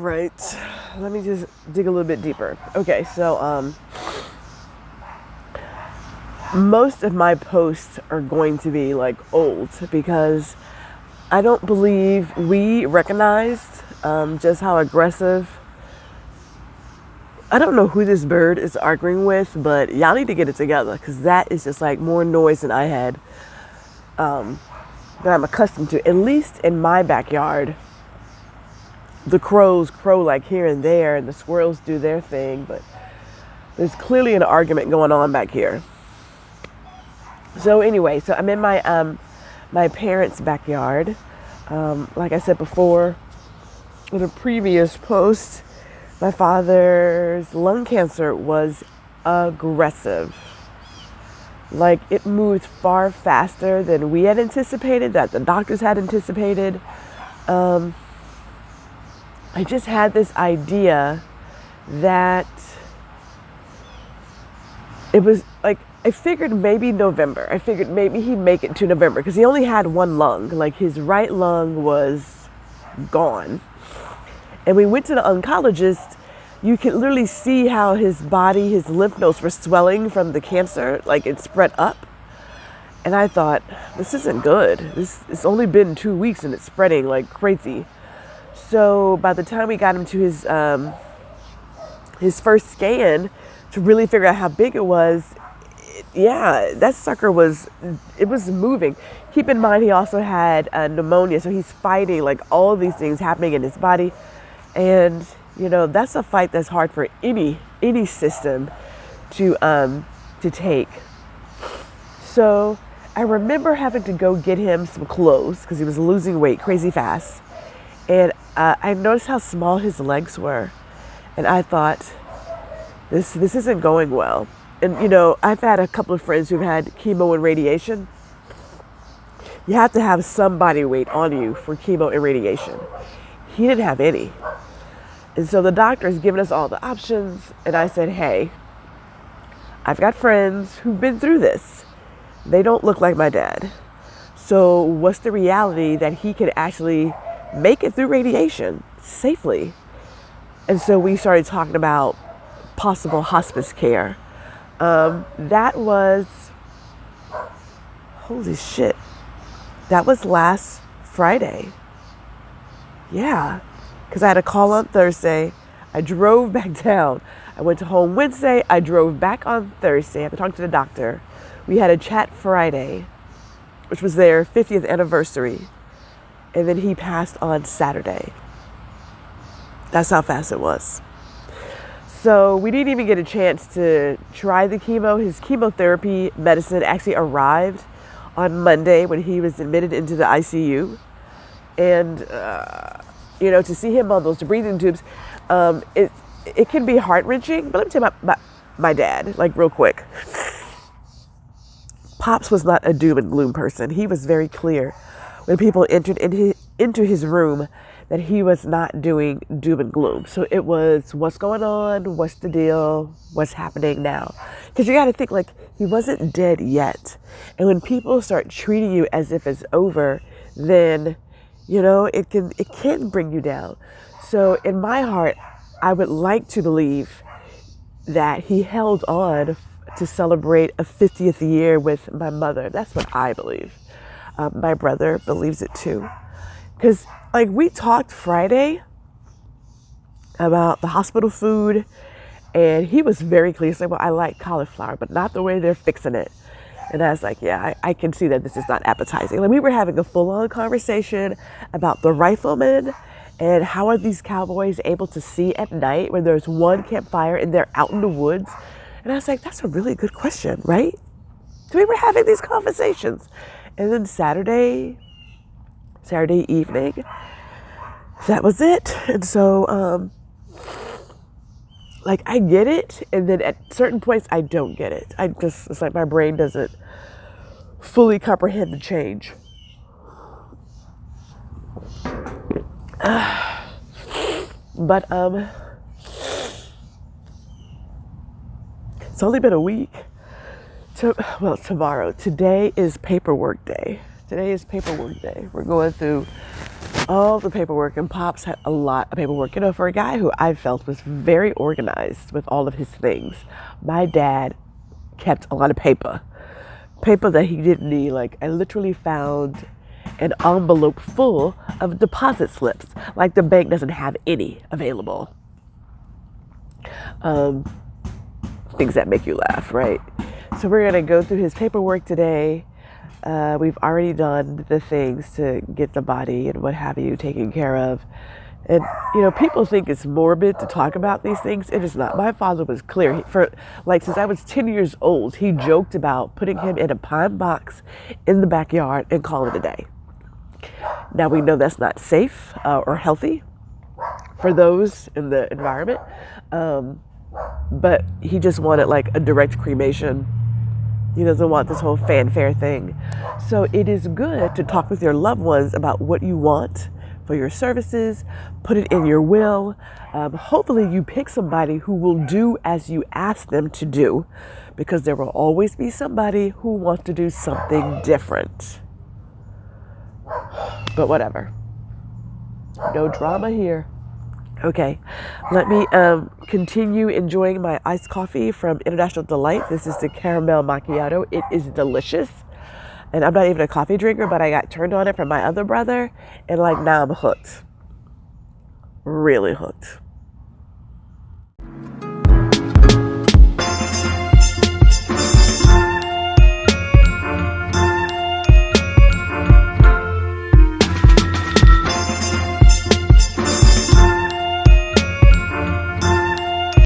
right. Let me just dig a little bit deeper. Okay, so most of my posts are going to be like old because I don't believe we recognized just how aggressive. I don't know who this bird is arguing with, but y'all need to get it together because that is just like more noise than I had, that I'm accustomed to. At least in my backyard, the crows crow like here and there, and the squirrels do their thing, but there's clearly an argument going on back here. So anyway, so I'm in my parents' backyard. Like I said before, in a previous post, my father's lung cancer was aggressive. Like it moved far faster than we had anticipated, that the doctors had anticipated. I just had this idea that it was like, I figured maybe November. I figured maybe he'd make it to November because he only had one lung. Like his right lung was gone. And we went to the oncologist. You could literally see how his body, his lymph nodes were swelling from the cancer. Like it spread up. And I thought, this isn't good. It's only been 2 weeks and it's spreading like crazy. So by the time we got him to his first scan to really figure out how big it was, that sucker was moving. Keep in mind he also had pneumonia, so he's fighting like all of these things happening in his body, and that's a fight that's hard for any system to take. So I remember having to go get him some clothes because he was losing weight crazy fast, and I noticed how small his legs were, and I thought, this isn't going well. And I've had a couple of friends who've had chemo and radiation. You have to have some body weight on you for chemo and radiation. He didn't have any. And so the doctor's given us all the options, and I said, hey, I've got friends who've been through this. They don't look like my dad. So what's the reality that he could actually make it through radiation safely? And so we started talking about possible hospice care. That was, holy shit, that was last Friday. Yeah, because I had a call on Thursday. I drove back down. I went to home Wednesday. I drove back on Thursday. I had to talk to the doctor. We had a chat Friday, which was their 50th anniversary. And then he passed on Saturday. That's how fast it was. So we didn't even get a chance to try the chemo. His chemotherapy medicine actually arrived on Monday when he was admitted into the ICU. And, to see him on those breathing tubes, it can be heart-wrenching. But let me tell you about my dad, like real quick. Pops was not a doom and gloom person. He was very clear when people entered into his room that he was not doing doom and gloom. So it was, what's going on? What's the deal? What's happening now? Because you got to think, like, he wasn't dead yet. And when people start treating you as if it's over, then, it can bring you down. So in my heart, I would like to believe that he held on to celebrate a 50th year with my mother. That's what I believe. My brother believes it too. Because like we talked Friday about the hospital food, and he was very clear. He's like, well, I like cauliflower, but not the way they're fixing it. And I was like, yeah, I can see that this is not appetizing. Like we were having a full-on conversation about the riflemen and how are these cowboys able to see at night when there's one campfire and they're out in the woods. And I was like, that's a really good question, right? So we were having these conversations. And then Saturday evening, that was it. And so, I get it. And then at certain points, I don't get it. It's like my brain doesn't fully comprehend the change. But, it's only been a week. Tomorrow. Today is paperwork day. Today is paperwork day. We're going through all the paperwork, and Pops had a lot of paperwork. You know, for a guy who I felt was very organized with all of his things, my dad kept a lot of paper that he didn't need. Like, I literally found an envelope full of deposit slips. Like, the bank doesn't have any available. Things that make you laugh, right? So we're going to go through his paperwork today. We've already done the things to get the body and what have you taken care of. And, you know, people think it's morbid to talk about these things. It is not. My father was clear. Since I was 10 years old, he joked about putting him in a pine box in the backyard and call it a day. Now, we know that's not safe or healthy for those in the environment. But he just wanted like a direct cremation. He doesn't want this whole fanfare thing. So it is good to talk with your loved ones about what you want for your services, put it in your will. Hopefully you pick somebody who will do as you ask them to do, because there will always be somebody who wants to do something different. But whatever. No drama here. Okay, let me continue enjoying my iced coffee from International Delight. This is the caramel macchiato. It is delicious. And I'm not even a coffee drinker, but I got turned on it from my other brother. And like now I'm hooked. Really hooked.